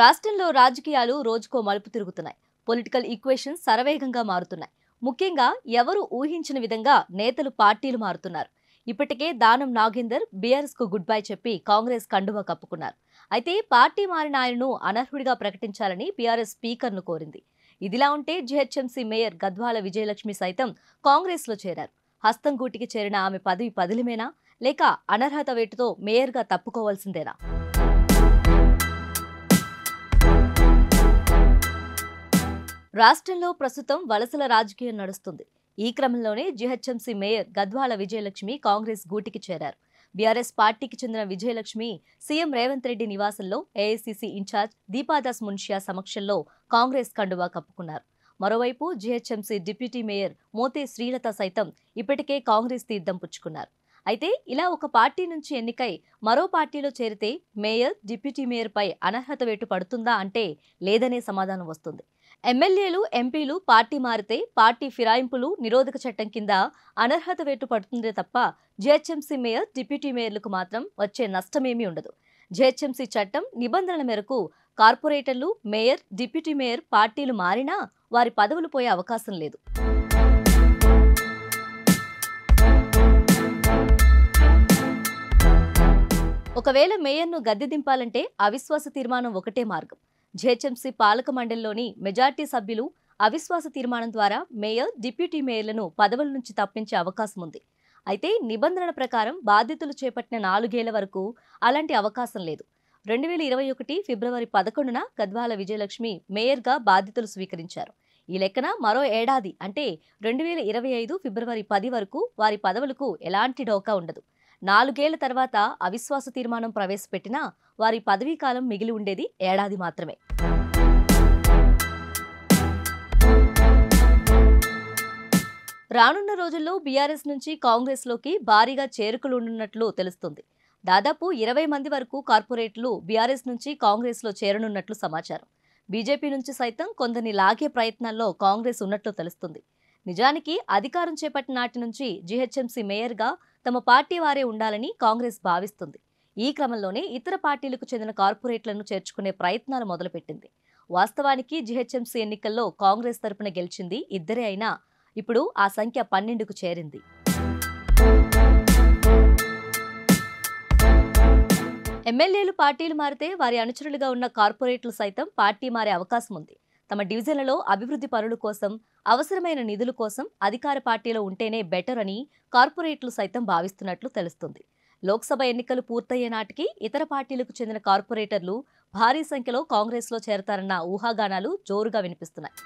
రాష్ట్రంలో రాజకీయాలు రోజుకో మలుపు తిరుగుతున్నాయి. పొలిటికల్ ఈక్వేషన్స్ శరవేగంగా మారుతున్నాయి. ముఖ్యంగా ఎవరు ఊహించిన విధంగా నేతలు పార్టీలు మారుతున్నారు. ఇప్పటికే దానం నాగేందర్ బీఆర్ఎస్ కు గుడ్ బై చెప్పి కాంగ్రెస్ కండువా కప్పుకున్నారు. అయితే పార్టీ మారిన ఆయనను అనర్హుడిగా ప్రకటించాలని బీఆర్ఎస్ స్పీకర్ ను కోరింది. ఇదిలా ఉంటే జీహెచ్ఎంసీ మేయర్ గద్వాల విజయలక్ష్మి సైతం కాంగ్రెస్ లో చేరారు. హస్తం గూటికి చేరిన ఆమె పదవి పదిలమేనా లేక అనర్హత వేటుతో మేయర్ గా తప్పుకోవాల్సిందేనా? రాష్ట్రంలో ప్రస్తుతం వలసల రాజకీయం నడుస్తుంది. ఈ క్రమంలోనే జీహెచ్ఎంసీ మేయర్ గద్వాల విజయలక్ష్మి కాంగ్రెస్ గూటికి చేరారు. బీఆర్ఎస్ పార్టీకి చెందిన విజయలక్ష్మి సీఎం రేవంత్ రెడ్డి నివాసంలో ఏఐసీసీ ఇన్ఛార్జ్ దీపాదాస్ మున్షియా సమక్షంలో కాంగ్రెస్ కండువా కప్పుకున్నారు. మరోవైపు GHMC deputy mayor Mothe Srilatha సైతం ఇప్పటికే కాంగ్రెస్ తీర్థం పుచ్చుకున్నారు. అయితే ఇలా ఒక పార్టీ నుంచి ఎన్నికై మరో పార్టీలో చేరితే మేయర్, డిప్యూటీ మేయర్ పై అనర్హత వేటు పడుతుందా అంటే లేదనే సమాధానం వస్తుంది. ఎమ్మెల్యేలు, ఎంపీలు పార్టీ మారితే పార్టీ ఫిరాయింపులు నిరోధక చట్టం కింద అనర్హత వేటు పడుతుందే తప్ప జీహెచ్ఎంసీ మేయర్, డిప్యూటీ మేయర్లకు మాత్రం వచ్చే నష్టమేమీ ఉండదు. జీహెచ్ఎంసీ చట్టం నిబంధనల మేరకు కార్పొరేటర్లు, మేయర్, డిప్యూటీ మేయర్ పార్టీలు మారినా వారి పదవులు పోయే అవకాశం లేదు. ఒకవేళ మేయర్ను గద్దె దింపాలంటే అవిశ్వాస తీర్మానం ఒకటే మార్గం. జీహెచ్ఎంసీ పాలక మండలిలోని మెజార్టీ సభ్యులు అవిశ్వాస తీర్మానం ద్వారా మేయర్, డిప్యూటీ మేయర్లను పదవుల నుంచి తప్పించే అవకాశం ఉంది. అయితే నిబంధనల ప్రకారం బాధ్యతలు చేపట్టిన 4 ఏళ్ల వరకు అలాంటి అవకాశం లేదు. 2021 ఫిబ్రవరి 11న గద్వాల విజయలక్ష్మి మేయర్గా బాధ్యతలు స్వీకరించారు. ఈ లెక్కన మరో ఏడాది అంటే 2025 ఫిబ్రవరి 10 వరకు వారి పదవులకు ఎలాంటి డోకా ఉండదు. 4 ఏళ్ల తర్వాత అవిశ్వాస తీర్మానం ప్రవేశపెట్టినా వారి పదవీకాలం మిగిలి ఉండేది ఏడాది మాత్రమే. రానున్న రోజుల్లో బీఆర్ఎస్ నుంచి కాంగ్రెస్ లోకి భారీగా చేరుకలుంటున్నట్లు తెలుస్తుంది. దాదాపు 20 మంది వరకు కార్పొరేట్లు బీఆర్ఎస్ నుంచి కాంగ్రెస్ లో చేరనున్నట్లు సమాచారం. బీజేపీ నుంచి సైతం కొందరిని లాగే ప్రయత్నాల్లో కాంగ్రెస్ ఉన్నట్లు తెలుస్తుంది. నిజానికి అధికారం చేపట్టిన నాటి నుంచి జీహెచ్ఎంసీ మేయర్గా తమ పార్టీ వారే ఉండాలని కాంగ్రెస్ భావిస్తుంది. ఈ క్రమంలోనే ఇతర పార్టీలకు చెందిన కార్పొరేట్లను చేర్చుకునే ప్రయత్నాలు మొదలుపెట్టింది. వాస్తవానికి జీహెచ్ఎంసీ ఎన్నికల్లో కాంగ్రెస్ తరపున గెలిచింది 2 అయినా ఇప్పుడు ఆ సంఖ్య 12కు చేరింది. ఎమ్మెల్యేలు పార్టీలు మారితే వారి అనుచరులుగా ఉన్న కార్పొరేట్లు సైతం పార్టీ మారే అవకాశం ఉంది. తమ డివిజన్లలో అభివృద్ధి పనుల కోసం, అవసరమైన నిధుల కోసం అధికార పార్టీలో ఉంటేనే బెటర్ అని కార్పొరేట్లు సైతం భావిస్తున్నట్లు తెలుస్తుంది. లోక్సభ ఎన్నికలు పూర్తయ్యే నాటికి ఇతర పార్టీలకు చెందిన కార్పొరేటర్లు భారీ సంఖ్యలో కాంగ్రెస్లో చేరతారన్న ఊహాగానాలు జోరుగా వినిపిస్తున్నాయి.